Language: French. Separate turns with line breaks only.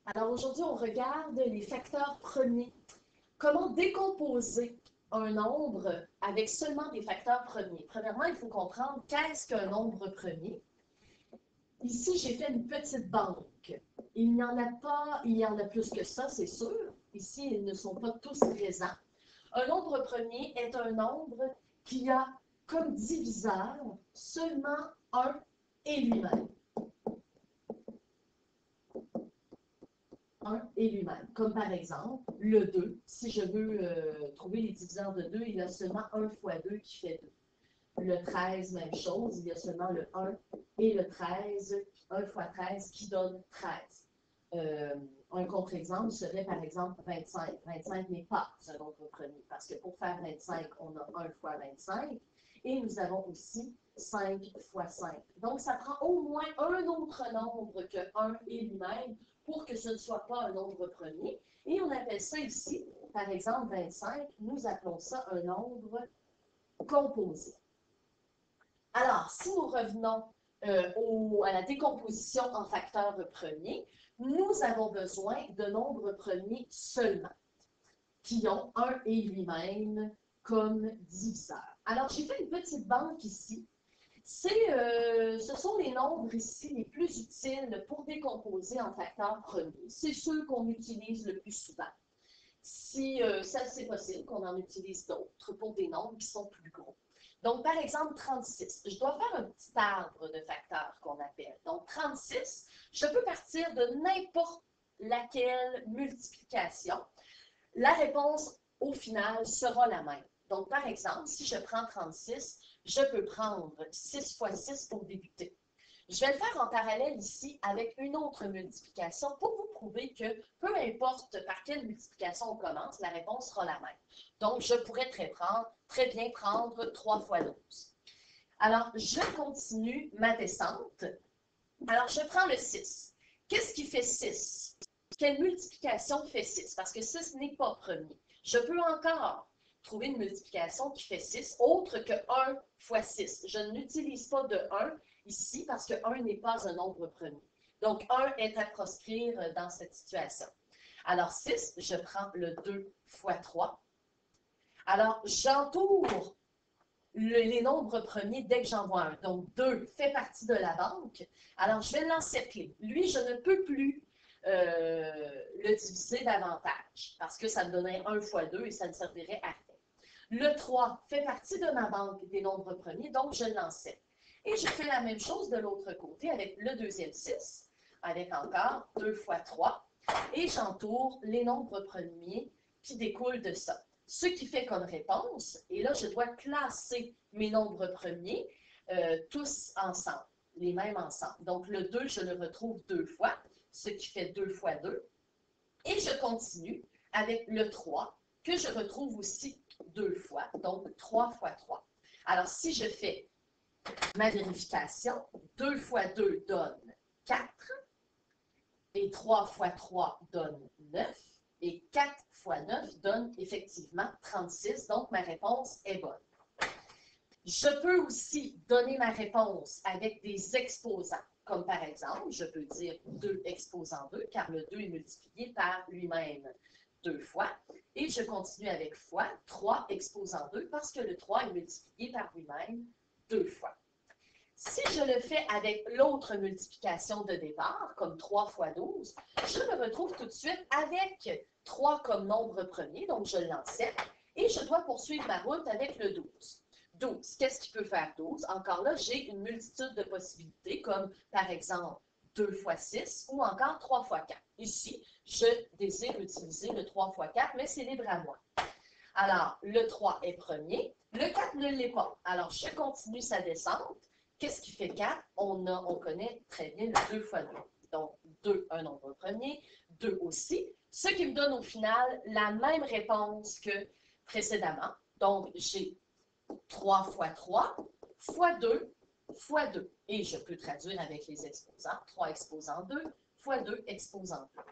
Alors aujourd'hui, on regarde les facteurs premiers. Comment décomposer un nombre avec seulement des facteurs premiers? Premièrement, il faut comprendre qu'est-ce qu'un nombre premier. Ici, j'ai fait une petite banque. Il n'y en a pas, il y en a plus que ça, c'est sûr. Ici, ils ne sont pas tous présents. Un nombre premier est un nombre qui a comme diviseur seulement un et lui-même. Un et lui-même. Comme par exemple, le 2. Si je veux trouver les diviseurs de 2, il y a seulement 1 fois 2 qui fait 2. Le 13, même chose, il y a seulement le 1 et le 13, 1 fois 13 qui donne 13. Un contre-exemple serait par exemple 25. 25 n'est pas un nombre premier parce que pour faire 25, on a 1 fois 25 et nous avons aussi 5 fois 5. Donc, ça prend au moins un autre nombre que 1 et lui-même pour que ce ne soit pas un nombre premier. Et on appelle ça ici, par exemple 25, nous appelons ça un nombre composé. Alors, si nous revenons à la décomposition en facteurs premiers, nous avons besoin de nombres premiers seulement, qui ont un et lui-même comme diviseur. Alors, j'ai fait une petite banque ici. Ce sont les nombres ici les plus utiles pour décomposer en facteurs premiers. C'est ceux qu'on utilise le plus souvent. Si ça, c'est possible qu'on en utilise d'autres pour des nombres qui sont plus gros. Donc, par exemple, 36. Je dois faire un petit arbre de facteurs qu'on appelle. Donc, 36, je peux partir de n'importe laquelle multiplication. La réponse, au final, sera la même. Donc, par exemple, si je prends 36, je peux prendre 6 fois 6 pour débuter. Je vais le faire en parallèle ici avec une autre multiplication pour vous prouver que peu importe par quelle multiplication on commence, la réponse sera la même. Donc, je pourrais très bien prendre 3 fois 12. Alors, je continue ma descente. Alors, je prends le 6. Qu'est-ce qui fait 6? Quelle multiplication fait 6? Parce que 6 n'est pas premier. Je peux encore trouver une multiplication qui fait 6, autre que 1 fois 6. Je n'utilise pas de 1 ici parce que 1 n'est pas un nombre premier. Donc, 1 est à proscrire dans cette situation. Alors, 6, je prends le 2 fois 3. Alors, j'entoure les nombres premiers dès que j'en vois un. Donc, 2 fait partie de la banque. Alors, je vais l'encercler. Lui, je ne peux plus le diviser davantage parce que ça me donnerait 1 fois 2 et ça ne servirait à rien. Le 3 fait partie de ma banque des nombres premiers, donc je l'encercle. Et je fais la même chose de l'autre côté avec le deuxième 6, avec encore 2 fois 3. Et j'entoure les nombres premiers qui découlent de ça. Ce qui fait comme réponse, et là, je dois classer mes nombres premiers tous ensemble, les mêmes ensemble. Donc, le 2, je le retrouve 2 fois, ce qui fait 2 fois 2. Et je continue avec le 3, que je retrouve aussi 2 fois, donc 3 fois 3. Alors, si je fais ma vérification, 2 fois 2 donne 4, et 3 fois 3 donne 9, et 4 fois 9 donne effectivement 36, donc ma réponse est bonne. Je peux aussi donner ma réponse avec des exposants, comme par exemple, je peux dire 2 exposant 2, car le 2 est multiplié par lui-même 2 fois, et je continue avec fois 3 exposant 2, parce que le 3 est multiplié par lui-même 2 fois. Si je le fais avec l'autre multiplication de départ, comme 3 fois 12, je me retrouve tout de suite avec 3 comme nombre premier, donc je l'encercle, et je dois poursuivre ma route avec le 12. 12, qu'est-ce qui peut faire 12? Encore là, j'ai une multitude de possibilités, comme par exemple 2 fois 6 ou encore 3 fois 4. Ici, je désire utiliser le 3 fois 4, mais c'est libre à moi. Alors, le 3 est premier, le 4 ne l'est pas. Alors, je continue sa descente. Qu'est-ce qui fait 4? On connaît très bien le 2 fois 2. Donc, 2, un nombre premier, 2 aussi, ce qui me donne au final la même réponse que précédemment. Donc, j'ai 3 fois 3 fois 2 fois 2. Et je peux traduire avec les exposants. 3 exposant 2 fois 2 exposant 2.